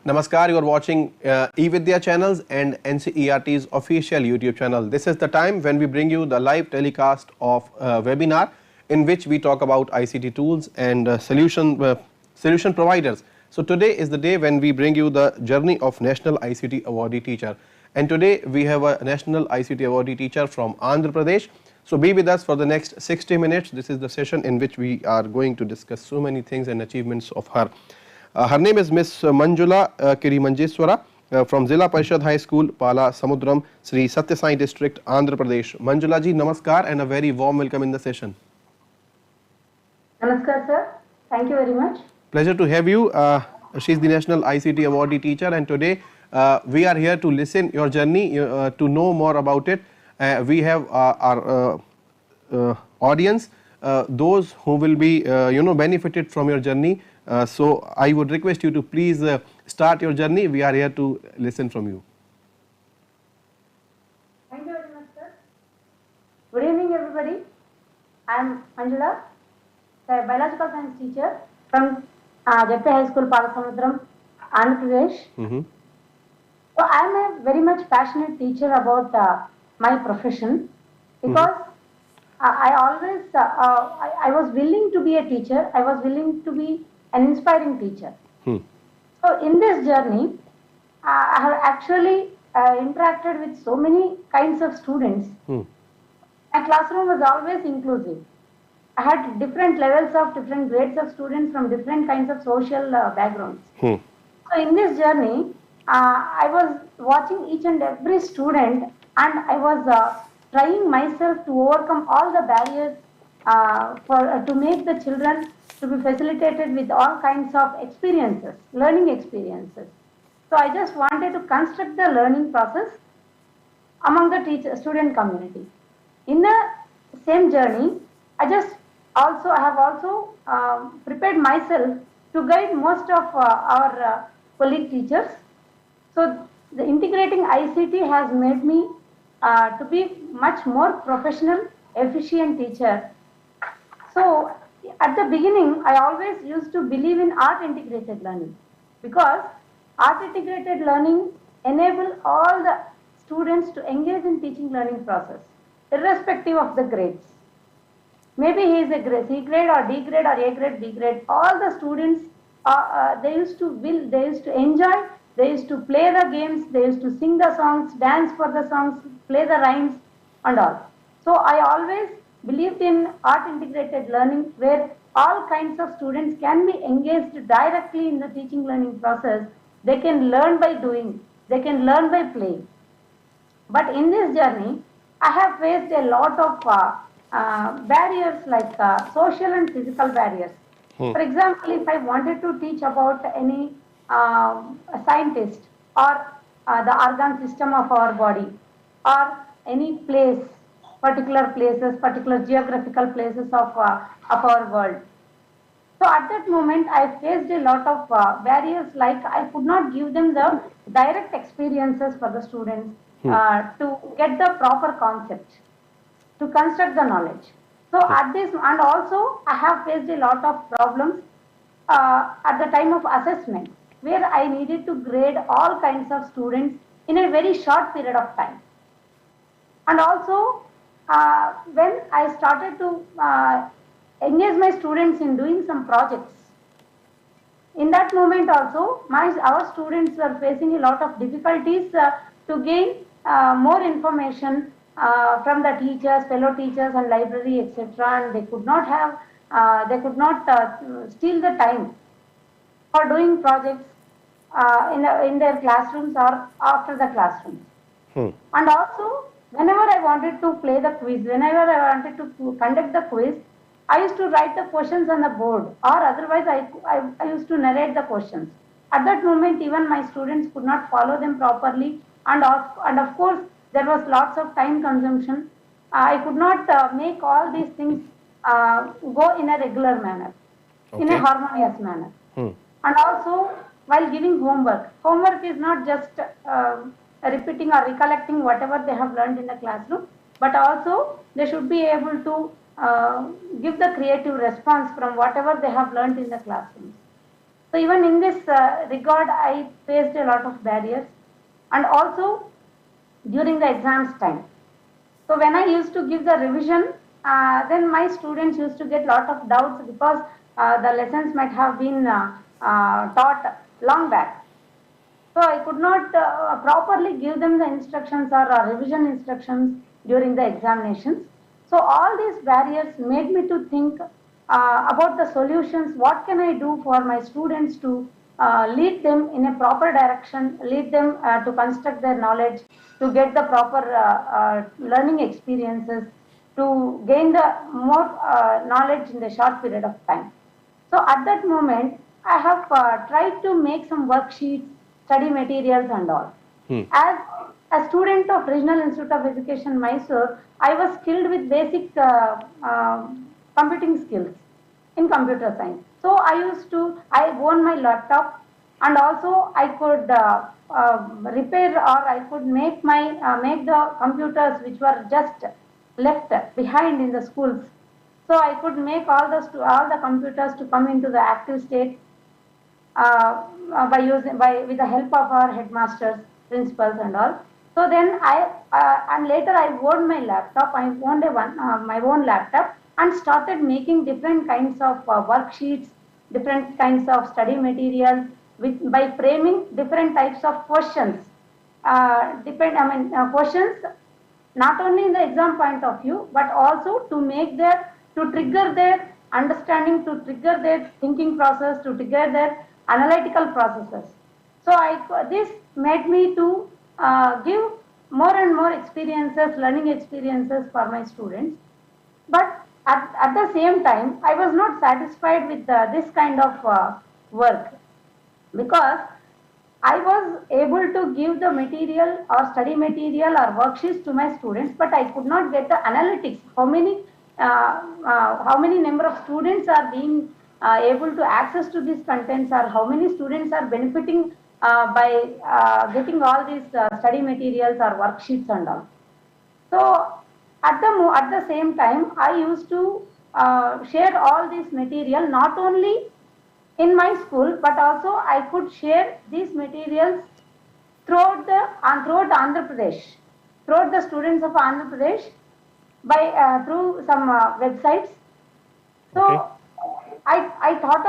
Namaskar, you are watching eVidya channels and NCERT's official YouTube channel. This is the time when we bring you the live telecast of webinar in which we talk about ICT tools and solution providers. So today is the day when we bring you the journey of National ICT Awardee teacher, and today we have a National ICT Awardee teacher from Andhra Pradesh. So be with us for the next 60 minutes. This is the session in which we are going to discuss so many things and achievements of her. Her name is Miss Manjula Kirimanjeswara from Zilla Parishad High School, Pala Samudram, Sri Satya Sai District, Andhra Pradesh. Manjula ji, namaskar and a very warm welcome in the session. Namaskar, sir. Thank you very much. Pleasure to have you. She is the National ICT Awardee teacher, and today we are here to listen your journey, to know more about it. We have our audience, those who will be benefited from your journey. So I would request you to please start your journey. We are here to listen from you. Thank you very much, sir. Good evening, everybody. I am Manjula, a biological science teacher from JP High School, Palasamudram, Andhra Pradesh. So I am a very much passionate teacher about my profession, because I always I was willing to be a teacher. I was willing to be an inspiring teacher. So in this journey, I have actually interacted with so many kinds of students. My classroom was always inclusive. I had different levels of different grades of students from different kinds of social backgrounds. So in this journey, I was watching each and every student, and I was trying myself to overcome all the barriers to make the children to be facilitated with all kinds of experiences, learning experiences. So I just wanted to construct the learning process among the student community. In the same journey, I have also prepared myself to guide most of our colleague teachers. So the integrating ICT has made me to be much more professional, efficient teacher. So at the beginning, I always used to believe in art integrated learning, because art integrated learning enable all the students to engage in teaching learning process, irrespective of the grades. Maybe he is a C grade or D grade or A grade, B grade. All the students, they used to enjoy, they used to play the games, they used to sing the songs, dance for the songs, play the rhymes and all. So I always believed in art integrated learning, where all kinds of students can be engaged directly in the teaching learning process. They can learn by doing, they can learn by playing. But in this journey, I have faced a lot of barriers, like social and physical barriers. For example, if I wanted to teach about any scientist or the organ system of our body, or any place, particular places, particular geographical places of our world. So at that moment, I faced a lot of barriers, like I could not give them the direct experiences for the students to get the proper concept, to construct the knowledge. So at this, and also I have faced a lot of problems at the time of assessment, where I needed to grade all kinds of students in a very short period of time. And also, when I started to engage my students in doing some projects, in that moment also, our students were facing a lot of difficulties to gain more information from the teachers, fellow teachers and library, etc. And they could not steal the time for doing projects in their classrooms or after the classrooms. And also, whenever I wanted to play the quiz, whenever I wanted to conduct the quiz, I used to write the questions on the board, or otherwise I used to narrate the questions. At that moment, even my students could not follow them properly, and of course, there was lots of time consumption. I could not make all these things go in a regular manner, in a harmonious manner. And also, while giving homework is not just repeating or recollecting whatever they have learned in the classroom, but also they should be able to give the creative response from whatever they have learned in the classrooms. So even in this regard, I faced a lot of barriers, and also during the exams time. So when I used to give the revision, then my students used to get lot of doubts because the lessons might have been taught long back. So I could not properly give them the instructions or revision instructions during the examinations. So all these barriers made me to think about the solutions. What can I do for my students to lead them in a proper direction, lead them to construct their knowledge, to get the proper learning experiences, to gain the more knowledge in the short period of time. So at that moment, I have tried to make some worksheets, study materials and all. Hmm. As a student of Regional Institute of Education, Mysore, I was skilled with basic computing skills in computer science. So I own my laptop, and also I could repair, or I could make the computers which were just left behind in the schools. So I could make all the computers to come into the active state by with the help of our headmasters, principals, and all. So then and later I owned my laptop. I owned my own laptop and started making different kinds of worksheets, different kinds of study materials by framing different types of questions. Questions not only in the exam point of view, but also to trigger their understanding, to trigger their thinking process, to trigger their analytical processes. So this made me to give more and more experiences, learning experiences for my students. But at the same time, I was not satisfied with this kind of work, because I was able to give the material or study material or worksheets to my students, but I could not get the analytics. How many number of students are being able to access to these contents, or how many students are benefiting by getting all these study materials or worksheets and all. So at the same time, I used to share all this material not only in my school, but also I could share these materials throughout Andhra Pradesh, throughout the students of Andhra Pradesh by through some websites. So Okay. I thought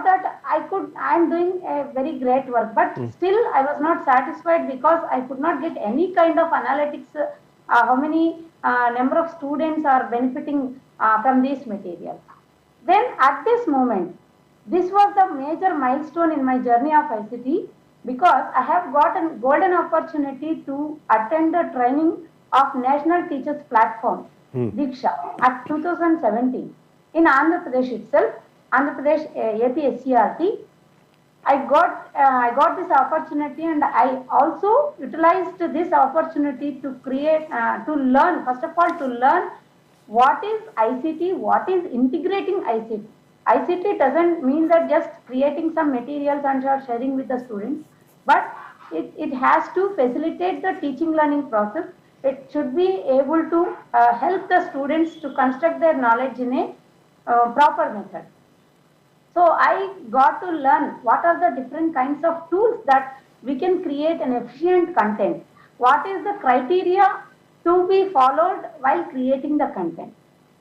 that I am doing a very great work, but still I was not satisfied because I could not get any kind of analytics. How many number of students are benefiting from these materials? Then at this moment, this was the major milestone in my journey of ICT, because I have got a golden opportunity to attend the training of National Teachers Platform, Diksha, at 2017 in Andhra Pradesh itself, Andhra Pradesh APSCRT. I got this opportunity, and I also utilized this opportunity to to learn, first of all, to learn what is ICT, what is integrating ICT. ICT doesn't mean that just creating some materials and sharing with the students, but it has to facilitate the teaching learning process. It should be able to help the students to construct their knowledge in a proper method. So I got to learn what are the different kinds of tools that we can create an efficient content. What is the criteria to be followed while creating the content?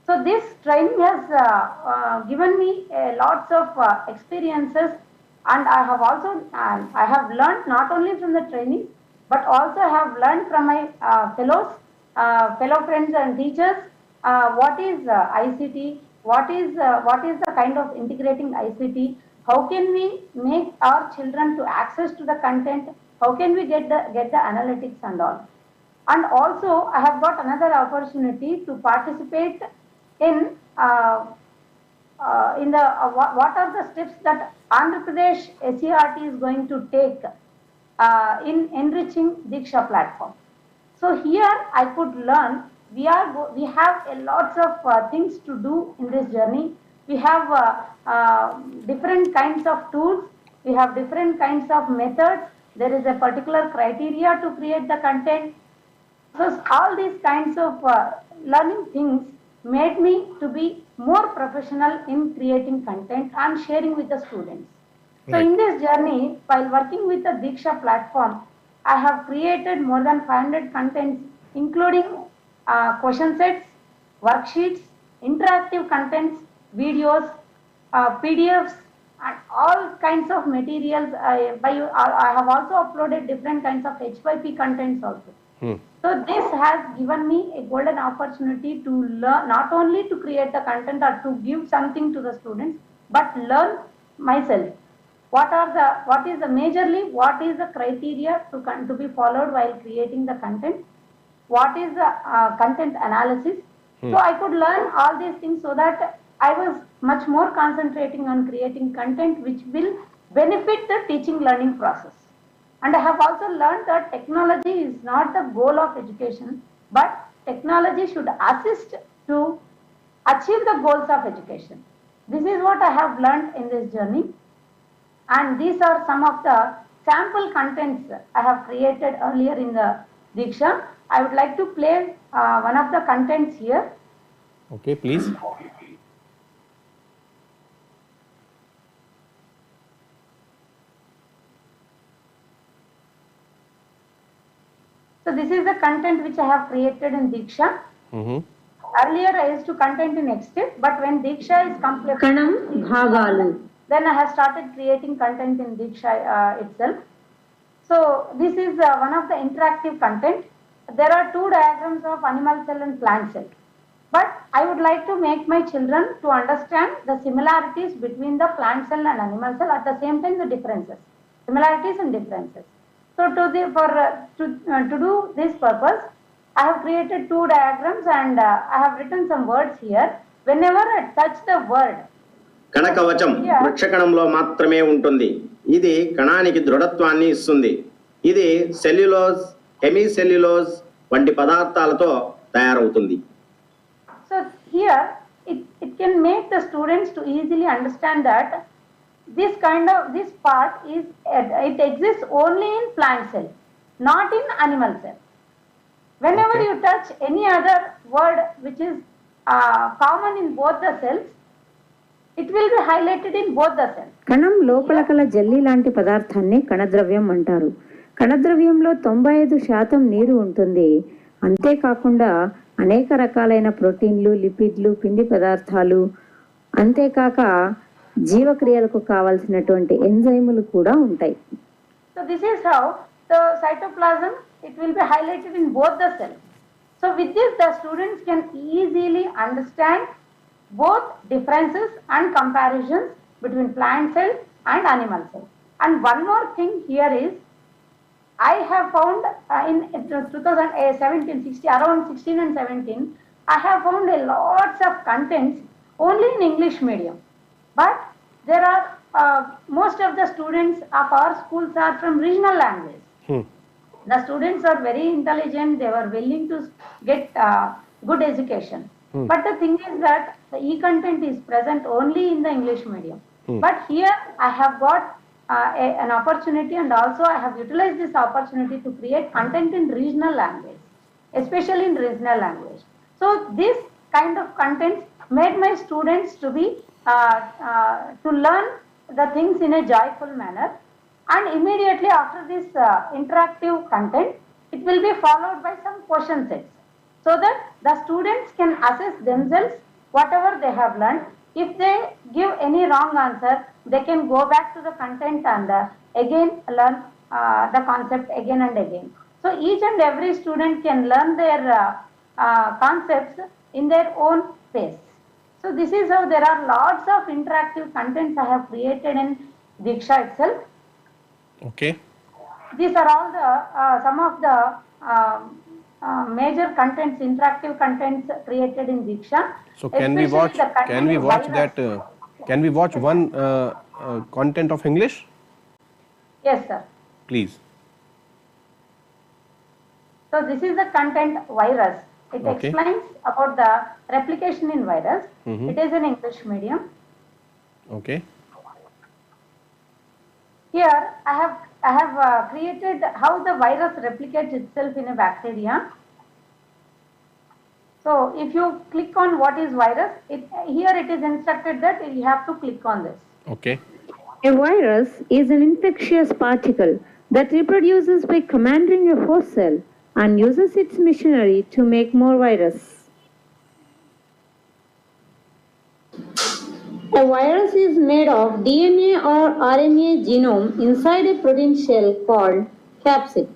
So this training has given me lots of experiences, and I have also I have learned not only from the training, but also have learned from my fellow friends and teachers, what is ICT, what is the kind of integrating ICT, how can we make our children to access to the content, how can we get the analytics and all. And also I have got another opportunity to participate in what are the steps that Andhra Pradesh SCRT is going to take in enriching Diksha platform. So here I could learn. We have a lots of things to do in this journey. We have different kinds of tools. We have different kinds of methods. There is a particular criteria to create the content. So all these kinds of learning things made me to be more professional in creating content and sharing with the students. So in this journey, while working with the Diksha platform, I have created more than 500 contents, including question sets, worksheets, interactive contents, videos, PDFs, and all kinds of materials. I have also uploaded different kinds of HYP contents also. So this has given me a golden opportunity to learn, not only to create the content or to give something to the students, but learn myself. What is the majorly, what is the criteria to be followed while creating the content? What is the content analysis? So I could learn all these things so that I was much more concentrating on creating content which will benefit the teaching learning process. And I have also learned that technology is not the goal of education, but technology should assist to achieve the goals of education. This is what I have learned in this journey. And these are some of the sample contents I have created earlier in the Diksha. I would like to play one of the contents here. Okay, please. So this is the content which I have created in Diksha. Earlier I used to content in Extend, but when Diksha is completed, then I have started creating content in Diksha itself. So this is one of the interactive content. There are two diagrams of animal cell and plant cell. But I would like to make my children to understand the similarities between the plant cell and animal cell, at the same time the differences, similarities and differences. So to do this purpose, I have created two diagrams and I have written some words here. Whenever I touch the word, కణకవచం వృక్షకణంలో మాత్రమే ఉంటుంది. ఇది కణానికి దృఢత్వాన్ని ఇస్తుంది. ఇది cellulose, hemicellulose వంటి పదార్థాలతో తయారవుతుంది. So here it can make the students to easily understand that this part is it exists only in plant cell, not in animal cell. Whenever you touch any other word which is common in both the cells, it will be highlighted in both the cells. కణం లోపల కల jelly లాంటి పదార్థాన్ని కణద్రవ్యం అంటారు. కణద్రవ్యంలో 95% నీరు ఉంటుంది. అంతేకాకుండా అనేక రకాలైన ప్రోటీన్లు, లిపిడ్లు, పిండి పదార్థాలు, అంతేకాక జీవక్రియలకు కావాల్సినటువంటి ఎంజైములు కూడా ఉంటాయి. So this is how the cytoplasm, it will be highlighted in both the cells. So with this the students can easily understand both differences and comparisons between plant cell and animal cell. And one more thing here is, I have found in 2017, around 16 and 17, I have found a lots of contents only in English medium. But there are most of the students of our schools are from regional language. The students are very intelligent, they were willing to get good education. But the thing is that the e-content is present only in the English medium. But here I have got an opportunity, and also I have utilized this opportunity to create content in regional language, especially in regional language. So this kind of contents made my students to be to learn the things in a joyful manner. And immediately after this interactive content, it will be followed by some question sets, so that the students can assess themselves whatever they have learned. If they give any wrong answer, they can go back to the content and again learn the concept again and again. So each and every student can learn their concepts in their own pace. So this is how there are lots of interactive contents I have created in Diksha itself. Okay. These are all the some of the major contents, interactive contents created in Diksha. So can we watch that? Can we watch one content of English? Yes, sir. Please. So this is the content virus. It Okay. explains about the replication in virus. It is in English medium. Okay. Here I have created how the virus replicates itself in a bacteria. So if you click on what is virus, here it is instructed that you have to click on this. Okay. A virus is an infectious particle that reproduces by commanding a host cell and uses its machinery to make more virus. A virus is made of DNA or RNA genome inside a protein shell called capsid.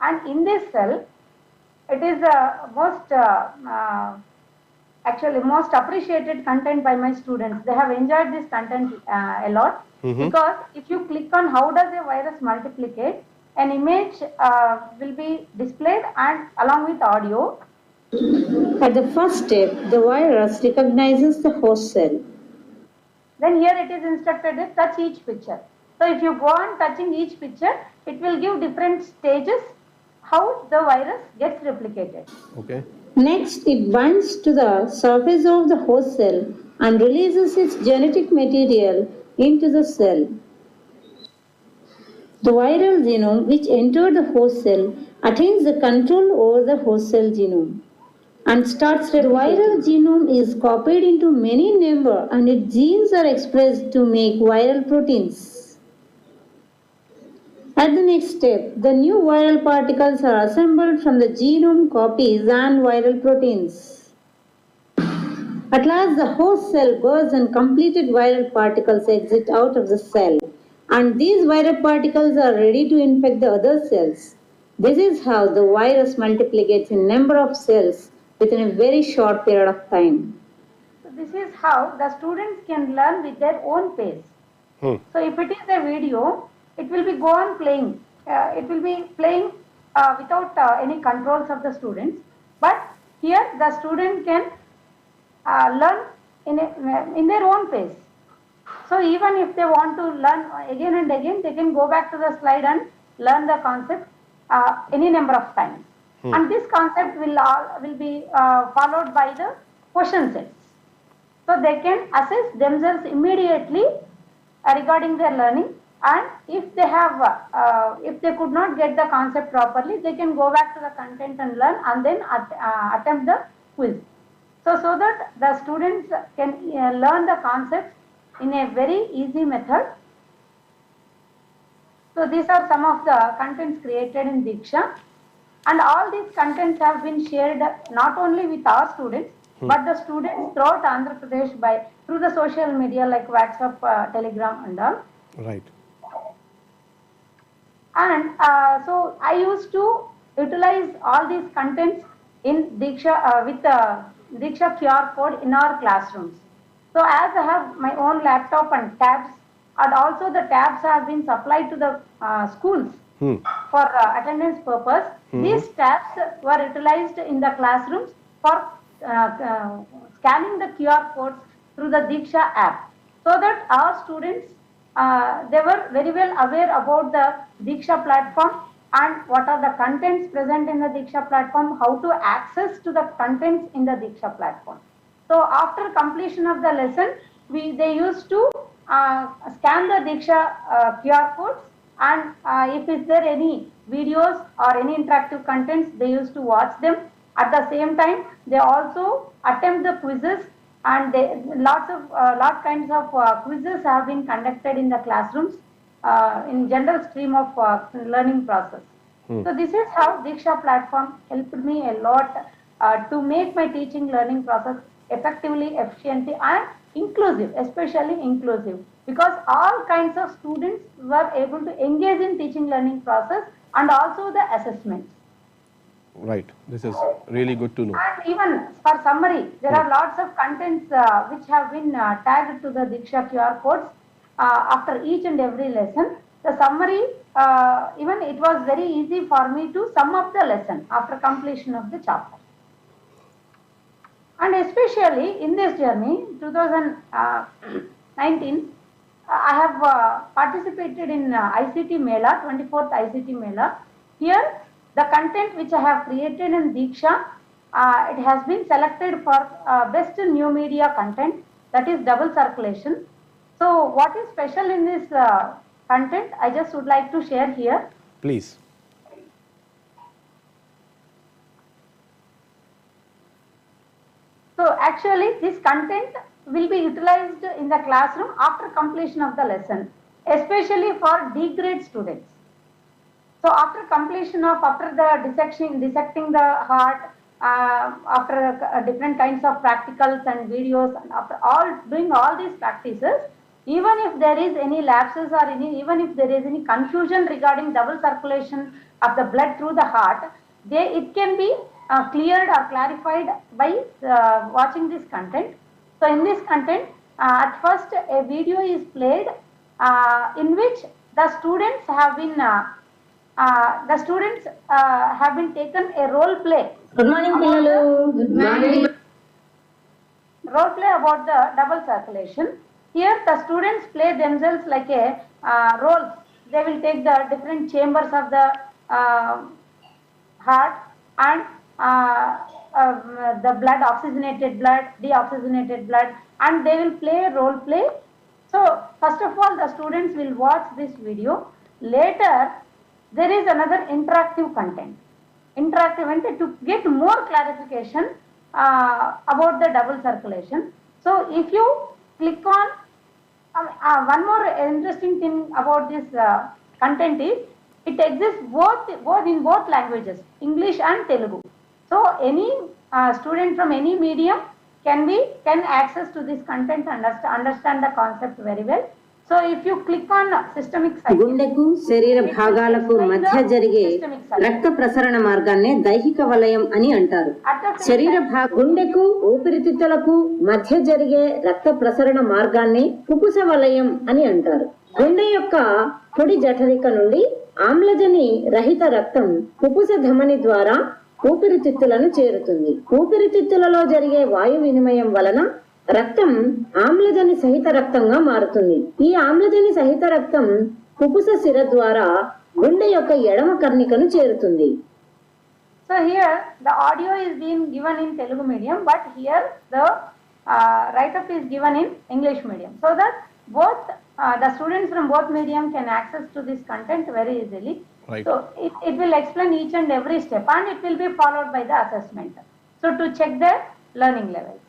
And in this cell, it is the most appreciated content by my students. They have enjoyed this content a lot because if you click on how does a virus multiplicate, an image will be displayed and along with audio. At the first step, the virus recognizes the host cell. Then here it is instructed to touch each picture. So if you go on touching each picture, it will give different stages how the virus gets replicated. Okay. Next, it binds to the surface of the host cell and releases its genetic material into the cell. The viral genome which entered the host cell attains the control over the host cell genome and starts replicating. The viral genome is copied into many number and its genes are expressed to make viral proteins. At the next step, the new viral particles are assembled from the genome copies and viral proteins. At last, the host cell bursts and completed viral particles exit out of the cell. And these viral particles are ready to infect the other cells. This is how the virus multiplicates in number of cells within a very short period of time. So this is how the students can learn with their own pace. So if it is a video, it will be go on playing. It will be playing without any controls of the students. But here the student can learn in their own pace. So even if they want to learn again and again, they can go back to the slide and learn the concept any number of times. And this concept will be followed by the question sets. So they can assess themselves immediately regarding their learning. And if they have, if they could not get the concept properly, they can go back to the content and learn and then attempt the quiz. So that the students can learn the concepts in a very easy method. So these are some of the contents created in Diksha, and all these contents have been shared not only with our students but the students throughout Andhra Pradesh through the social media like WhatsApp, Telegram and all. Right. And so I used to utilize all these contents in Diksha with the Diksha QR code in our classrooms. So as I have my own laptop and tabs, and also the tabs have been supplied to the schools for attendance purpose, these tabs were utilized in the classrooms for scanning the QR codes through the Diksha app, so that our students, they were very well aware about the Diksha platform and what are the contents present in the Diksha platform, how to access to the contents in the Diksha platform. So after completion of the lesson, they used to scan the Diksha QR codes, and if is there any videos or any interactive contents, they used to watch them. At the same time, they also attempt the quizzes, and lot kinds of quizzes have been conducted in the classrooms in general stream of learning process. So this is how Diksha platform helped me a lot to make my teaching learning process effectively, efficiently and inclusive, especially inclusive, because all kinds of students were able to engage in teaching learning process and also the assessments. Right. This is really good to know. And even for summary, there are lots of contents which have been tagged to the Diksha QR codes after each and every lesson. The summary, even it was very easy for me to sum up the lesson after completion of the chapter. And especially in this journey, 2019, I have participated in ICT Mela, 24th ICT Mela. Here, the content which I have created in Diksha, it has been selected for best new media content, that is double circulation. So what is special in this content, I just would like to share here. Please. So actually this content will be utilized in the classroom after completion of the lesson, especially for D grade students. So after completion of, after the dissecting the heart, after different kinds of practicals and videos, and after all doing all these practices, even if there is any lapses or even if there is any confusion regarding double circulation of the blood through the heart, it can be cleared or clarified by watching this content. So in this content, at first a video is played in which the students have been taken a role play. Good morning, Pillalu. Good morning. Role play about the double circulation. Here the students play themselves like a role. They will take the different chambers of the heart and the blood, oxygenated blood, deoxygenated blood, and they will play role play. So first of all, the students will watch this video. Later, there is another interactive content. Interactive content to get more clarification about the double circulation. So if you click on one more interesting thing about this content is it exists both in both languages, English and Telugu. So any student from any medium can access to this content and understand the concept very well. So if you click on systemic cycle, గుండెకు శరీర భాగాలకు మధ్య జరిగే రక్త ప్రసరణ మార్గాన్ని దైహిక వలయం అని అంటారు. గుండెకు ఊపిరితిత్తులకు మధ్య జరిగే రక్త ప్రసరణ మార్గాన్ని పుపుస వలయం అని అంటారు. గుండె యొక్క పొడి జఠరిక నుండి ఆమ్లజని రహిత రక్తం పుపుస ధమని ద్వారా ఊపిరితిత్తులను చేరుతుంది. ఊపిరితిత్తులలో జరిగే వాయు వినిమయం వలన రక్తం ఆమ్లజని సహిత రక్తంగా మారుతుంది. ఈ ఆమ్లజని సహిత రక్తం పుపుస సిర ద్వారా గుండె యొక్క ఎడమ కర్ణికను చేరుతుంది. So here the audio is being given in Telugu medium, but here the write-up is given in English medium, so that both the students from both medium can access to this content very easily. Right. So it will explain each and every step, and it will be followed by the assessment. So to check their learning levels.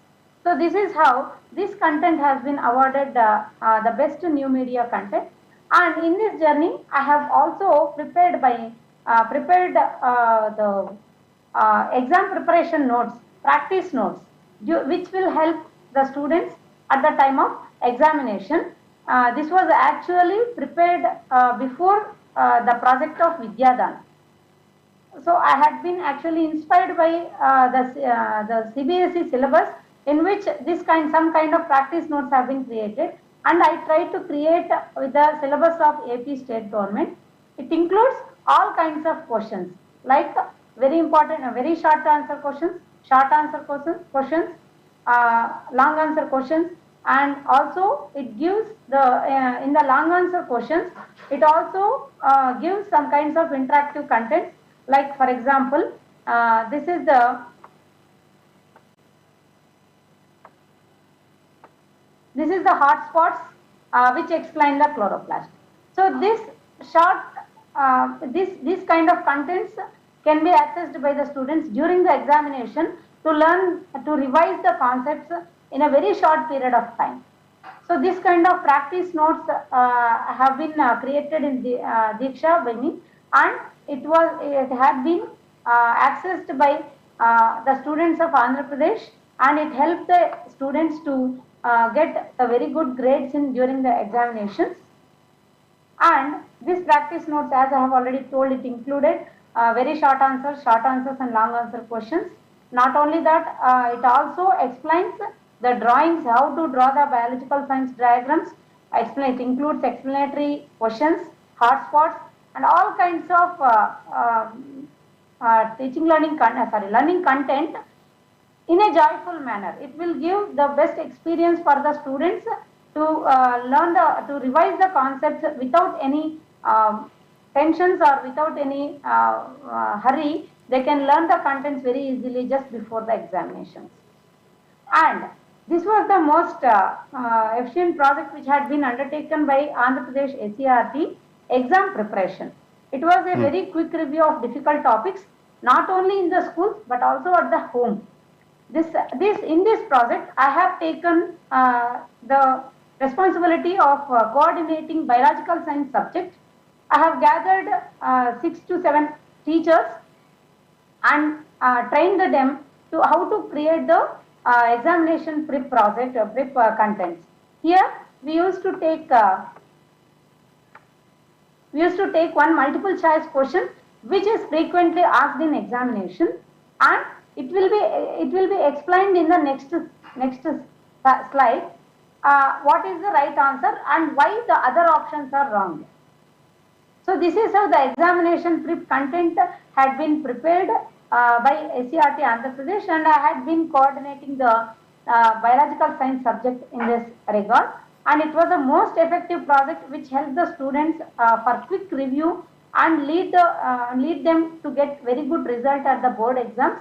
So this is how this content has been awarded the best new media content. And in this journey, I have also prepared the exam preparation notes, practice notes, which will help the students at the time of examination. This was actually prepared before the project of Vidyadan. So I had been actually inspired by the CBSE syllabus, in which some kind of practice notes have been created, and I tried to create with the syllabus of AP state government. It includes all kinds of questions, like very important, very short answer questions, long answer questions, and also it gives the in the long answer questions, it also gives some kinds of interactive content, like for example, this is the hotspots which explain the chloroplast. So this short, this kind of contents can be accessed by the students during the examination to learn, to revise the concepts in a very short period of time. So this kind of practice notes have been created in the Diksha by me, and it had been accessed by the students of Andhra Pradesh, and it helped the students to get a very good grades during the examinations. And this practice notes, as I have already told, it included very short answers and long answer questions. Not only that, it also explains the drawings, how to draw the biological science diagrams. It includes explanatory questions, hotspots, and all kinds of learning content in a joyful manner. It will give the best experience for the students to to revise the concepts without any tensions or without any hurry. They can learn the contents very easily just before the examinations. And this was the most efficient project which had been undertaken by Andhra Pradesh SCRT exam preparation. It was a very quick review of difficult topics, not only in the schools but also at the home. In this project, I have taken the responsibility of coordinating biological science subject. I have gathered 6 to 7 teachers and trained them to how to create the examination prep project prep contents. Here we used to take one multiple choice question which is frequently asked in examination, and it will be explained in the next slide what is the right answer and why the other options are wrong. So this is how the examination prep content had been prepared by SCRT Andhra Pradesh, and I had been coordinating the biological science subject in this regard, and it was the most effective project which helped the students for quick review and lead them to get very good result at the board exams.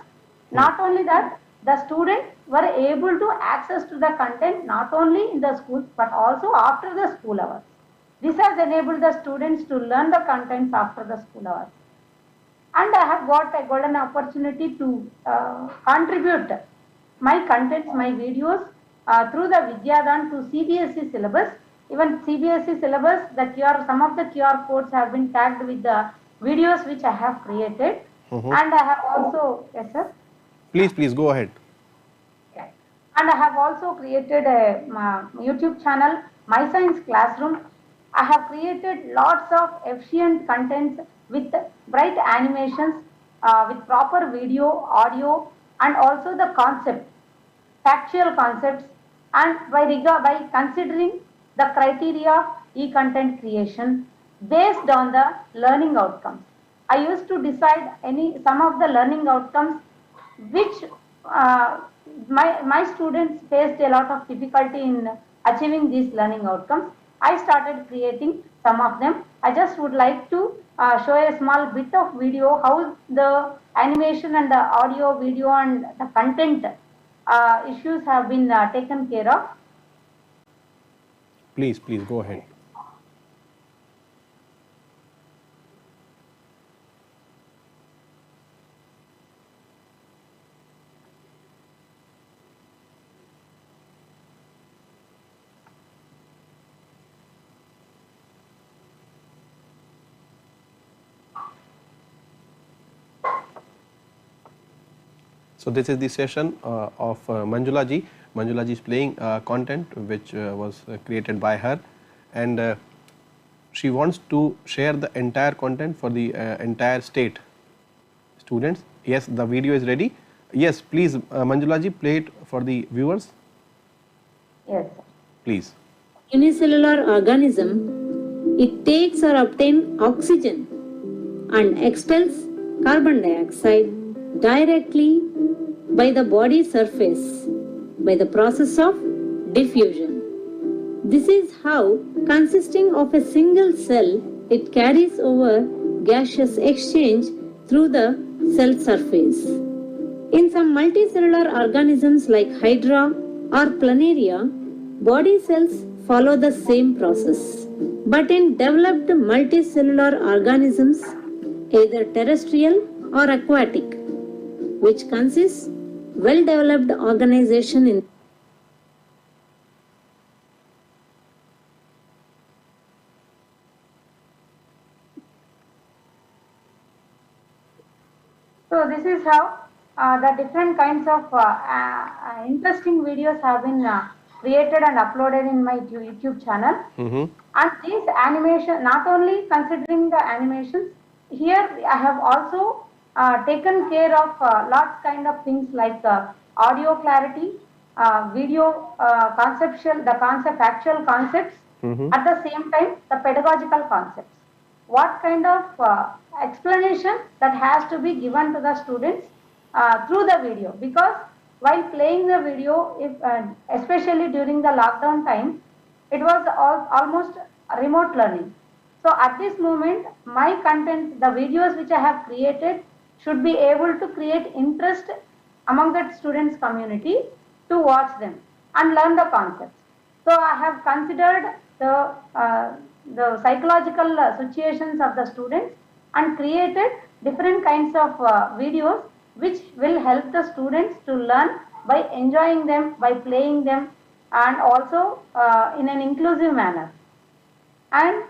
Not only that, the students were able to access to the content not only in the schools but also after the school hours. This has enabled the students to learn the contents after the school hours. And I have got a golden opportunity to contribute my contents, my videos through the Vidyadan to CBSE syllabus. Even CBSE syllabus, some of the QR codes have been tagged with the videos which I have created. And I have also, yes sir? Please go ahead. Okay. And I have also created a YouTube channel, My Science Classroom. I have created lots of efficient contents with bright animations, with proper video, audio, and also the concept, factual concepts, and by considering the criteria of e-content creation based on the learning outcomes. I used to decide some of the learning outcomes which my students faced a lot of difficulty in achieving these learning outcomes. I started creating some of them. I just would like to show a small bit of video how the animation and the audio, video and the content issues have been taken care of. Please go ahead. So this is the session of Manjula ji. Manjula ji is playing content which was created by her, and she wants to share the entire content for the entire state students. Yes, the video is ready. Yes, please Manjula ji, play it for the viewers. Yes. Please. Unicellular organism, it takes or obtains oxygen and expels carbon dioxide directly by the body surface by the process of diffusion. This is how, consisting of a single cell, it carries over gaseous exchange through the cell surface. In some multicellular organisms like Hydra or Planaria, body cells follow the same process. But in developed multicellular organisms, either terrestrial or aquatic, which consists well-developed organization in So this is how the different kinds of interesting videos have been created and uploaded in my YouTube channel. And these animation, not only considering the animations, here I have also taken care of lots kind of things like audio clarity, video factual concepts, at the same time the pedagogical concepts. What kind of explanation that has to be given to the students through the video, because while playing the video, especially during the lockdown time, it was almost remote learning. So at this moment, my content, the videos which I have created, should be able to create interest among the students community to watch them and learn the concepts. So I have considered the psychological situations of the students and created different kinds of videos which will help the students to learn by enjoying them, by playing them, and also in an inclusive manner. And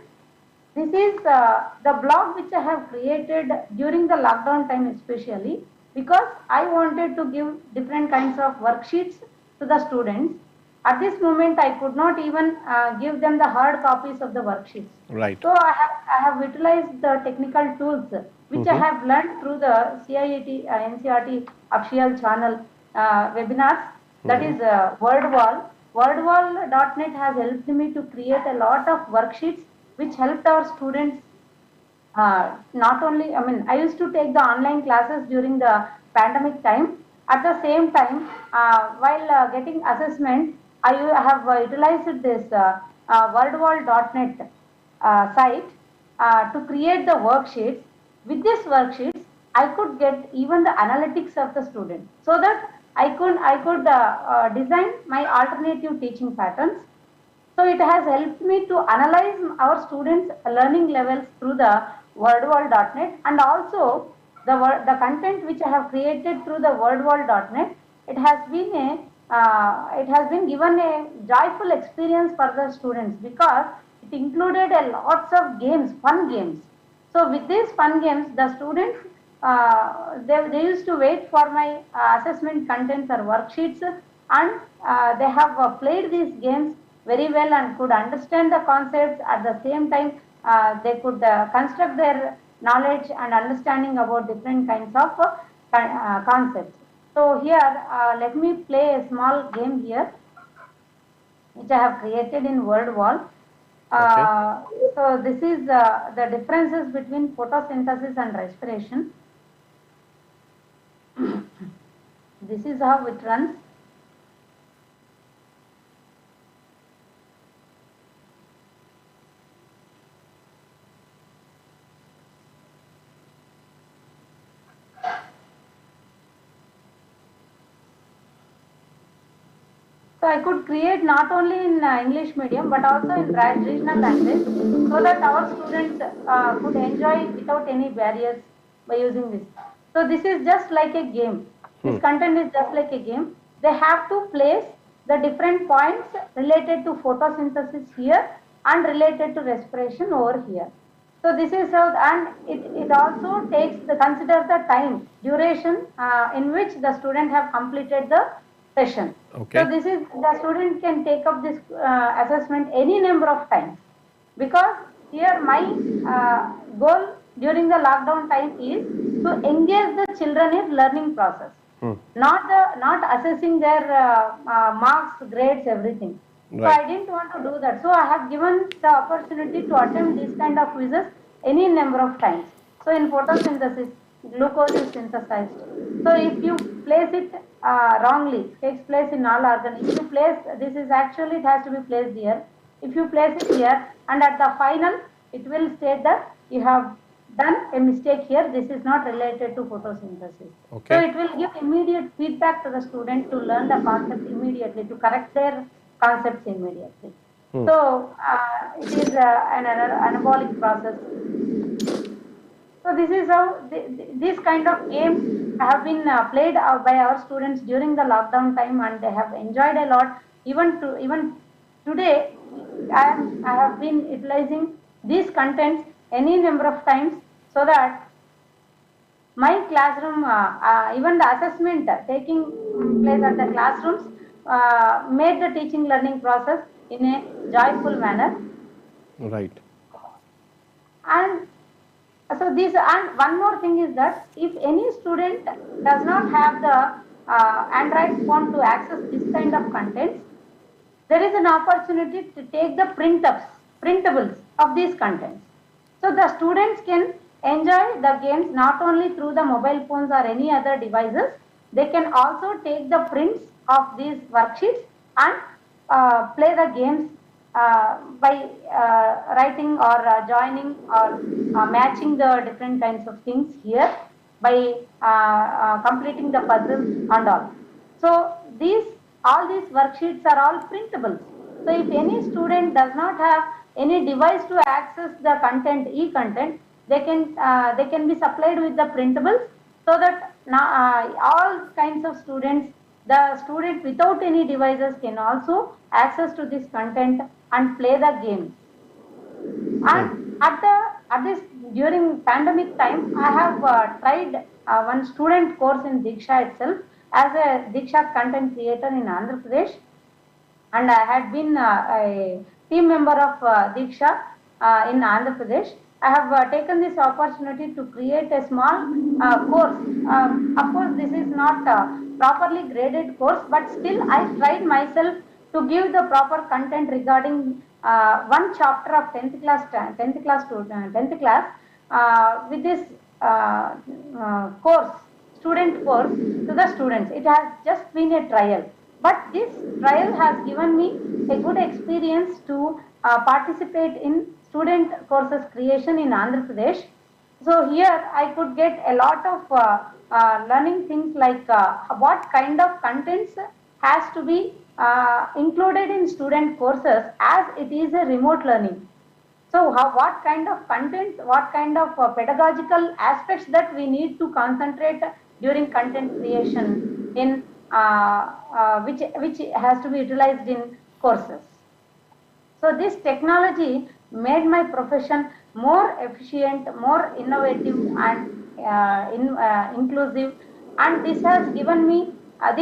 this is the blog which I have created during the lockdown time, especially because I wanted to give different kinds of worksheets to the students. At this moment, I could not even give them the hard copies of the worksheets. Right. So I have utilized the technical tools which I have learned through the CIET NCRT official channel webinars. That is WordWall. WordWall.net has helped me to create a lot of worksheets which helped our students not only, I used to take the online classes during the pandemic time. At the same time, while getting assessment, I have utilized this wordwall.net site to create the worksheets. With these worksheets, I could get even the analytics of the student, so that I could design my alternative teaching patterns. So it has helped me to analyze our students' learning levels through the wordwall.net, and also the content which I have created through the wordwall.net. It has been given a joyful experience for the students because it included a lots of games, fun games. So with these fun games, the students they used to wait for my assessment contents or worksheets, and they have played these games very well and could understand the concepts. At the same time, they could construct their knowledge and understanding about different kinds of concepts. So here, let me play a small game here, which I have created in WordWall. So this is the differences between photosynthesis and respiration. This is how it runs. So I could create not only in English medium but also in regional language, so that our students could enjoy without any barriers by using this. So this is just like a game. This content is just like a game. They have to place the different points related to photosynthesis here and related to respiration over here. So this is how, and it also consider the time duration in which the student have completed the session. Okay. So this is, the student can take up this assessment any number of times, because here my goal during the lockdown time is to engage the children in learning process, not assessing their marks, grades, everything. Right. So I didn't want to do that. So I have given the opportunity to attempt this kind of quizzes any number of times. So in photosynthesis, glucose is synthesized. So if you place it wrongly, it takes place in all organs. If you place, this is actually, it has to be placed here. If you place it here, and at the final, it will state that you have done a mistake here. This is not related to photosynthesis. Okay. So it will give immediate feedback to the student to learn the concept immediately, to correct their concepts immediately. So it is an anabolic process. So this is how this kind of games have been played by our students during the lockdown time, and they have enjoyed a lot. Even today, I have been utilizing these contents any number of times, so that my classroom, even the assessment taking place at the classrooms, made the teaching learning process in a joyful manner. Right. And so this, and one more thing is that if any student does not have the Android phone to access this kind of contents, there is an opportunity to take the printables of these contents. So the students can enjoy the games not only through the mobile phones or any other devices, they can also take the prints of these worksheets and play the games by writing or joining or matching the different kinds of things here, by completing the puzzles and all. So all these worksheets are all printables. So if any student does not have any device to access the content, e-content, they can be supplied with the printables, so that all kinds of students the student without any devices can also access to this content and play the games. And at this during pandemic time, I have tried one student course in Diksha itself as a Diksha content creator in Andhra Pradesh, and I had been a team member of Diksha in Andhra Pradesh. I have taken this opportunity to create a small course. Of course, this is not properly graded course, but still I tried myself to give the proper content regarding one chapter of 10th class to 10th class with this course, student course to the students. It has just been a trial, but this trial has given me a good experience to participate in student courses creation in Andhra Pradesh. So here I could get a lot of learning things like what kind of contents has to be included in student courses as it is a remote learning. So what kind of content, what kind of pedagogical aspects that we need to concentrate during content creation in which has to be utilized in courses. So this technology made my profession more efficient, more innovative, and inclusive. And this has given me I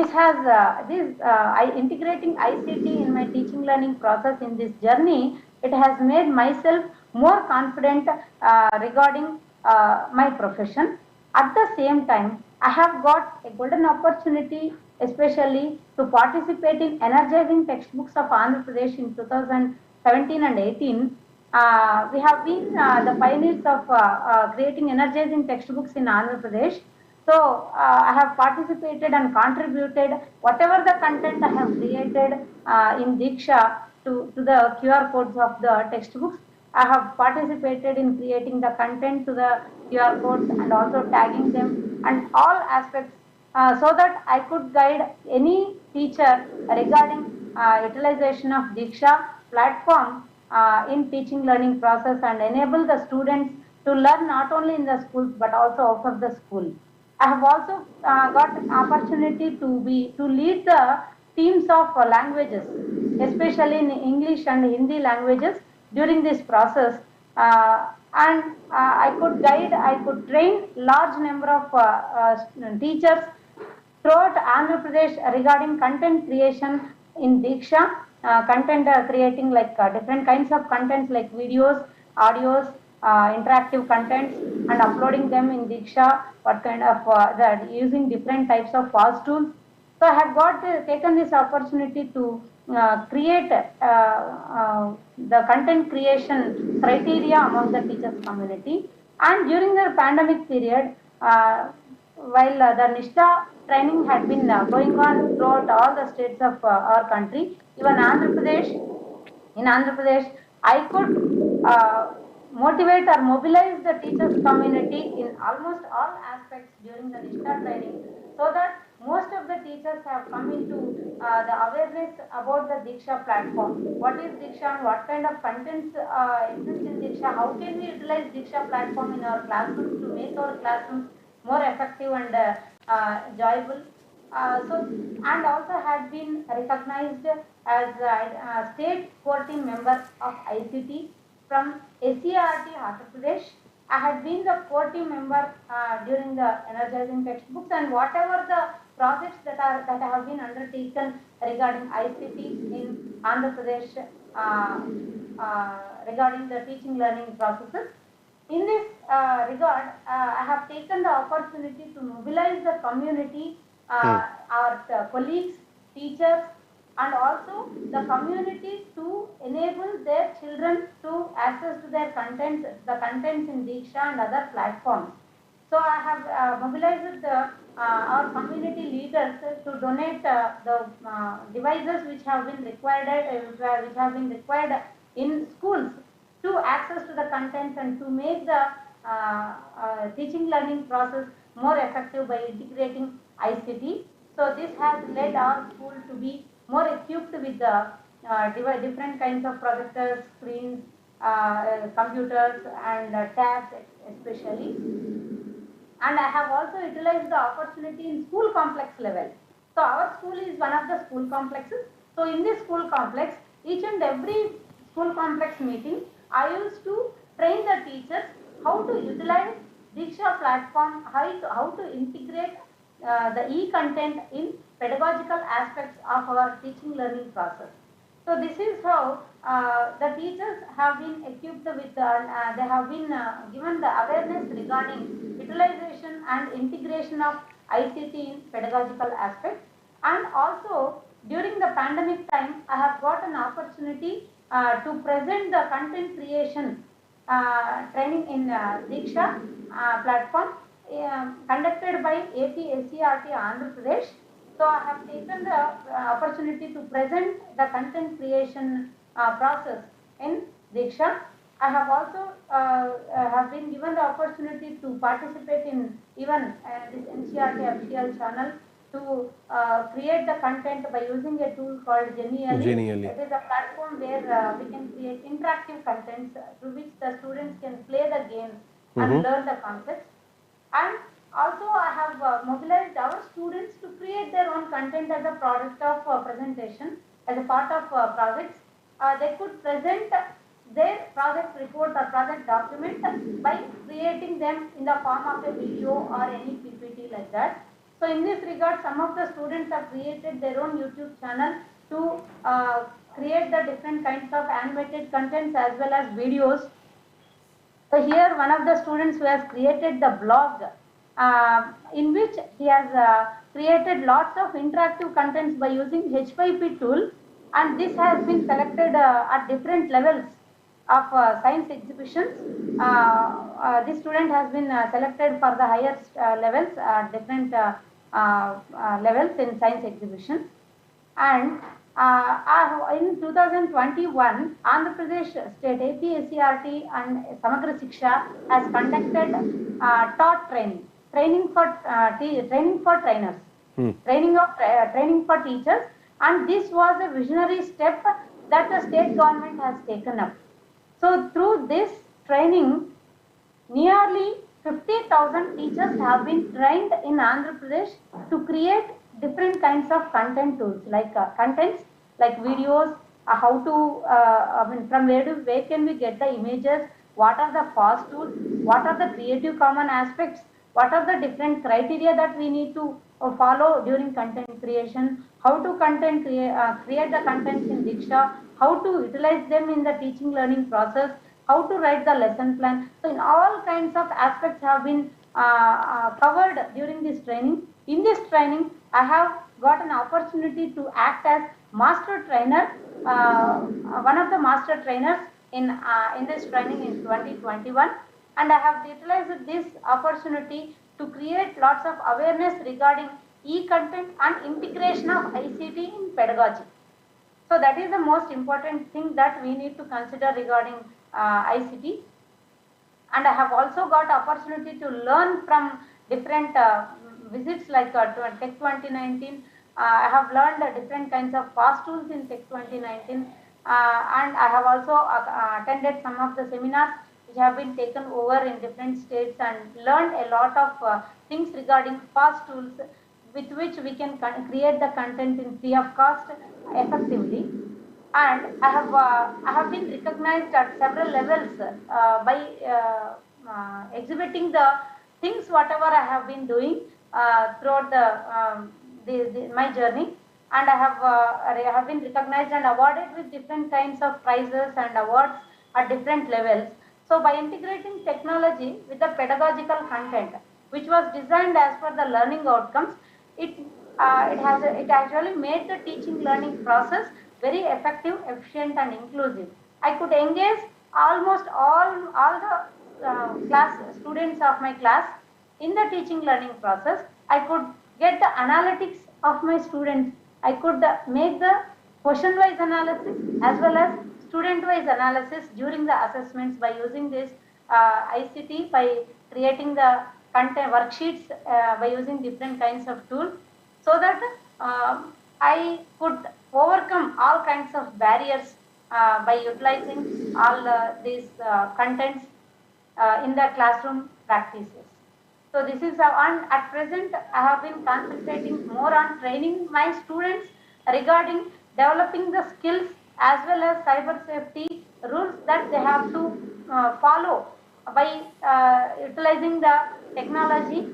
integrating ICT in my teaching learning process in this journey. It has made myself more confident regarding my profession. At the same time, I have got a golden opportunity, especially to participate in energizing textbooks of Andhra Pradesh in 2017 and 18. We have been the pioneers of creating energizing textbooks in Andhra Pradesh. So I have participated and contributed whatever the content I have created in Diksha to the QR codes of the textbooks. I have participated in creating the content to the QR codes and also tagging them and all aspects so that I could guide any teacher regarding utilization of Diksha platform in teaching learning process and enable the students to learn not only in the schools but also out of the school. I have also got opportunity to lead the teams of languages, especially in English and Hindi languages during this process. And I could train large number of teachers throughout Andhra Pradesh regarding content creation in Diksha, content creating like different kinds of contents like videos, audios, interactive contents, and uploading them in Diksha. What kind of that using different types of FOSS tools. So I have taken this opportunity to create the content creation criteria among the teachers community. And during the pandemic period, while the Nishta training had been going on throughout all the states of our country, even in Andhra Pradesh, I could motivate or mobilize the teachers community in almost all aspects during the Nishta training, so that most of the teachers have come into the awareness about the Diksha platform. What is Diksha and what kind of contents exist in Diksha? How can we utilize Diksha platform in our classrooms to make our classrooms more effective and enjoyable? And also had been recognized as a state core team member of ICT from SCRT Andhra Pradesh. I had been the core team member during the energizing textbooks and whatever the projects that I have been undertaken regarding ICT in Andhra Pradesh regarding the teaching learning processes. In this regard, I have taken the opportunity to mobilize the community, our colleagues, teachers, and also the community to enable their children to access to their contents, the contents in Diksha and other platforms. So I have mobilized our community leaders to donate the devices which have been required in schools to access to the contents and to make the teaching learning process more effective by integrating ICT. So this has led our school to be more equipped with the different kinds of projectors, screens, computers, and tabs especially. And I have also utilized the opportunity in school complex level. So So our school is one of the school complexes. So in this school complex, each and every school complex meeting, I used to train the teachers how to utilize Diksha platform, how to integrate the e-content in pedagogical aspects of our teaching learning process. So this is how the teachers have been equipped with, they have been given the awareness regarding utilization and integration of ICT in pedagogical aspects. And also during the pandemic time, I have got an opportunity to present the content creation training in Diksha platform conducted by APSCRT Andhra Pradesh. So I have taken the opportunity to present the content creation process in Diksha. I have also have been given the opportunity to participate in even this NCRT official channel to create the content by using a tool called Genially. Genially. It is a platform where we can create interactive contents through which the students can play the games and learn the concepts. And also I have mobilized our students to create their own content as a product of presentation, as a part of projects. They could present their project report or project document by creating them in the form of a video or any PPT like that. So in this regard, some of the students have created their own YouTube channel to create the different kinds of animated contents as well as videos. So here one of the students who has created the blog in which he has created lots of interactive contents by using H5P tool, and this has been selected at different levels of science exhibitions. This student has been selected for the highest levels, different levels in science exhibitions. And in 2021, Andhra Pradesh State APSCRT and Samagra Shiksha has conducted TOT training for trainers, training for teachers, and this was a visionary step that the state government has taken up. So through this training, nearly 50,000 teachers have been trained in Andhra Pradesh to create different kinds of content tools, like contents like videos, how to, from where can we get the images, what are the FAST tools, what are the Creative Commons aspects, what are the different criteria that we need to follow during content creation, how to create the contents in Diksha, how to utilize them in the teaching learning process, how to write the lesson plan. So in all kinds of aspects have been covered during this training. In this training, I have got an opportunity to act as master trainer, one of the master trainers in this training in 2021, and I have utilized this opportunity to create lots of awareness regarding e-content and integration of ICT in pedagogy. So that is the most important thing that we need to consider regarding ICT. And I have also got opportunity to learn from different visits like Tech 2019. I have learned different kinds of FAST tools in Tech 2019, and I have also attended some of the seminars which have been taken over in different states and learned a lot of things regarding FAST tools with which we can create the content in free of cost effectively. And I have been recognized at several levels by exhibiting the things whatever I have been doing throughout my journey, and I have been recognized and awarded with different kinds of prizes and awards at different levels. So by integrating technology with the pedagogical content, which was designed as per the learning outcomes, it actually made the teaching learning process very effective, efficient, and inclusive. I could engage almost all the class students of my class in the teaching learning process. I could get the analytics of my students. I could make the question-wise analysis as well as student-wise analysis during the assessments by using this ICT, by creating the content worksheets by using different kinds of tools, so that I could overcome all kinds of barriers by utilizing all these contents in the classroom practices. So this is how, and at present I have been concentrating more on training my students regarding developing the skills as well as cyber safety rules that they have to follow by utilizing the technology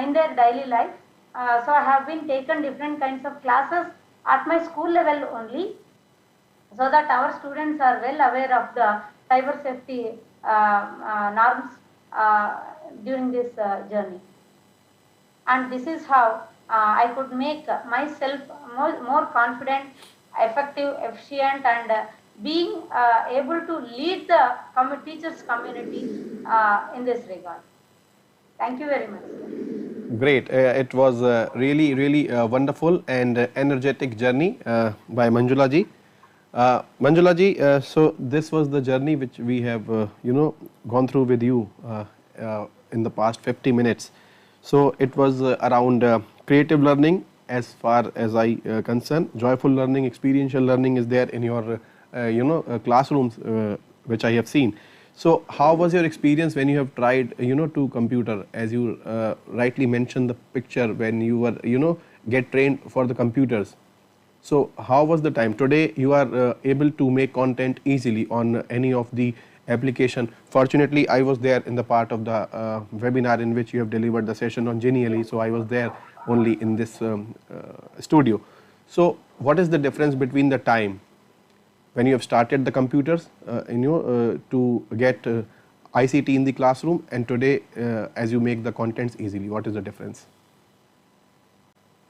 in their daily life. So I have been taken different kinds of classes at my school level only, so that our students are well aware of the cyber safety norms during this journey. And this is how I could make myself more confident, effective, efficient, and being able to lead the teachers community in this regard. Thank you very much. Great. It was really wonderful and energetic journey by Manjula ji. Manjula ji, so this was the journey which we have gone through with you in the past 50 minutes. So it was around creative learning as far as I concern. Joyful learning, experiential learning is there in your classrooms which I have seen. So how was your experience when you have tried to computer, as you rightly mentioned the picture when you were get trained for the computers? So how was the time? Today you are able to make content easily on any of the application. Fortunately, I was there in the part of the webinar in which you have delivered the session on Genially, so I was there only in this studio. So what is the difference between the time when you have started the computers to get ICT in the classroom and today as you make the contents easily? What is the difference?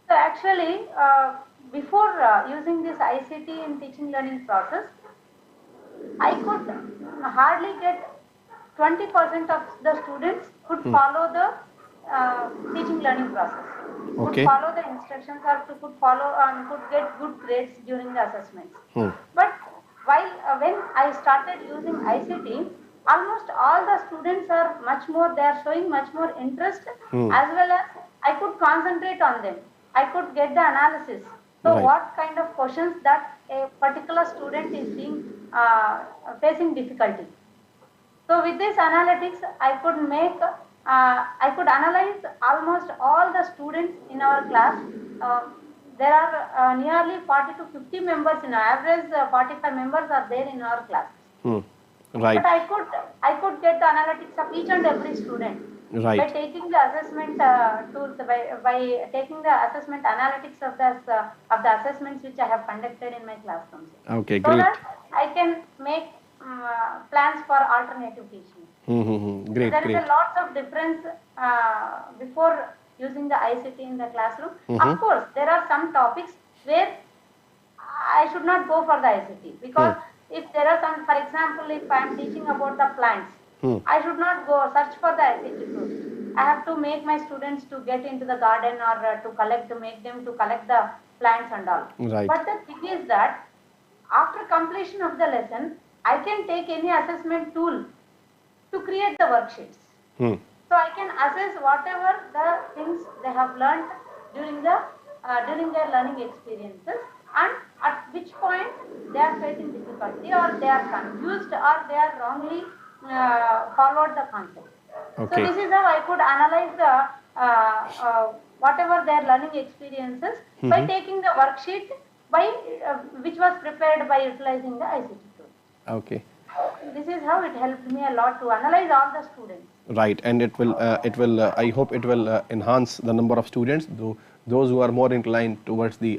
So actually, before using this ICT in teaching learning process, I could hardly get 20% of the students could follow the teaching learning process. Okay. Could follow the instructions or could follow could get good grades during the assessments. But while when I started using ICT, almost all the students are they are showing much more interest, as well as I could concentrate on them. I could get the analysis. So Right. what kind of questions that a particular student is being facing difficulty. So with this analytics, I could analyze almost all the students in our class. There are nearly 40 to 50 members in our average. 45 members are there in our class. Right. But I could get the analytics of each and every student. Right. By taking the assessment tools, by taking the assessment analytics of the assessments which I have conducted in my classrooms. Okay, so great. that I can make plans for alternative teaching. Great, There is great. a lot of difference before using the ICT in the classroom. Of course, there are some topics where I should not go for the ICT because if there are some, for example, if I am teaching about the plants, I should not go search for the ICT tools. I have to make my students to get into the garden or make them to collect the plants and all. Right. But the thing is that after completion of the lesson, I can take any assessment tool to create the worksheets. So I can assess whatever the things they have learned during their learning experiences, and at which point they are facing difficulty or they are confused or they are wrongly followed the concept. Okay. So this is how I could analyze the whatever their learning experiences by taking the worksheet which was prepared by utilizing the ICT tool. Okay. This is how it helped me a lot to analyze all the students. Right, and it will I hope it will enhance the number of students, those who are more inclined towards the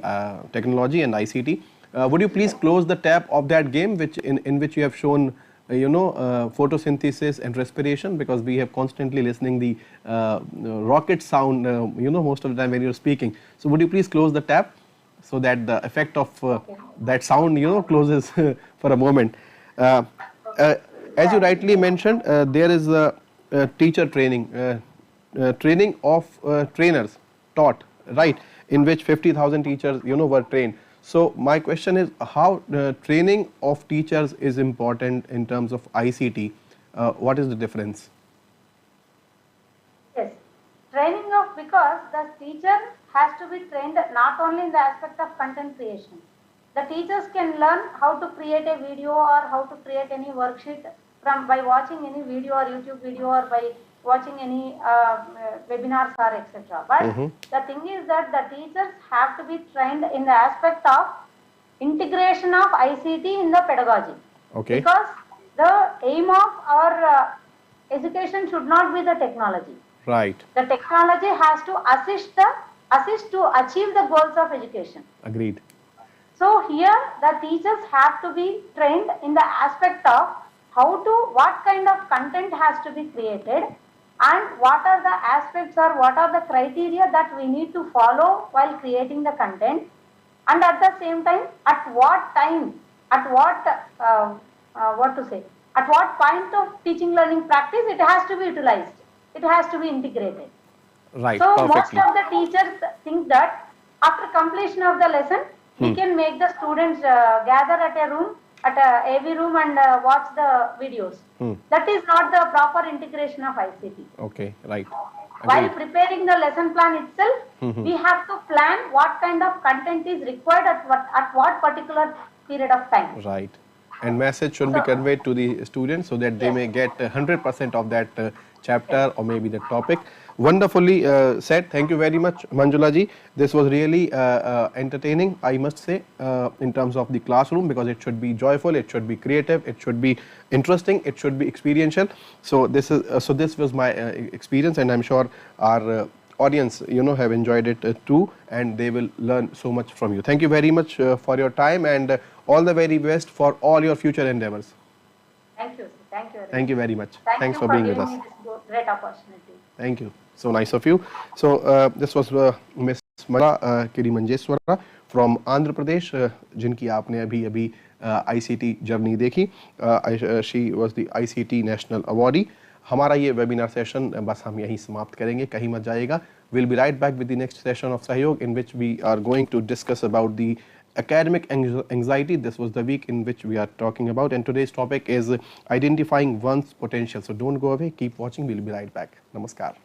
technology and ICT. Would you please close the tab of that game which in which you have shown photosynthesis and respiration, because we have constantly listening the rocket sound most of the time when you're speaking. So would you please close the tab so that the effect of that sound closes for a moment. As you rightly mentioned, there is a teacher training, training of trainers taught, right, in which 50,000 teachers were trained. So my question is how training of teachers is important in terms of ICT. What is the difference? Yes, training of, because the teacher has to be trained not only in the aspect of content creation. The teachers can learn how to create a video or how to create any worksheet by watching any video or YouTube video or by watching any webinars or etc. But the thing is that the teachers have to be trained in the aspect of integration of ICT in the pedagogy. Okay. Because the aim of our education should not be the technology. Right. The technology has to assist to achieve the goals of education. Agreed. So here the teachers have to be trained in the aspect of what kind of content has to be created and what are the aspects or what are the criteria that we need to follow while creating the content, and at the same time at what time, at what point of teaching learning practice it has to be utilized, it has to be integrated. Right. So Perfectly. most of the teachers think that after completion of the lesson, we can make the students gather at a room, at a AV room and watch the videos. That is not the proper integration of ICT. Okay. Right. While Agreed. preparing the lesson plan itself, we have to plan what kind of content is required at what particular period of time. Right. And message should be conveyed to the students so that they may get 100% of that chapter or maybe the topic. Wonderfully said. Thank you very much, Manjula ji. This was really entertaining, I must say, in terms of the classroom, because it should be joyful, it should be creative, it should be interesting, it should be experiential. So this was my experience, and I'm sure our audience, have enjoyed it too, and they will learn so much from you. Thank you very much for your time, and all the very best for all your future endeavors. Thank you. Thank you. Thank you very much. Thanks for being with us. giving me this great opportunity. Thank you. So nice of you. So this was Miss Mara Kirimanjeswara from Andhra Pradesh, जिनकी आपने अभी ICT journey देखी. She was the ICT National Awardee. हमारा ये webinar session बस हम यहीं समाप्त करेंगे, कहीं मत जाएगा. We'll be right back with the next session of Sahyog, in which we are going to discuss about the academic anxiety. This was the week in which we are talking about, and today's topic is identifying one's potential. So don't go away, keep watching. We'll be right back. Namaskar.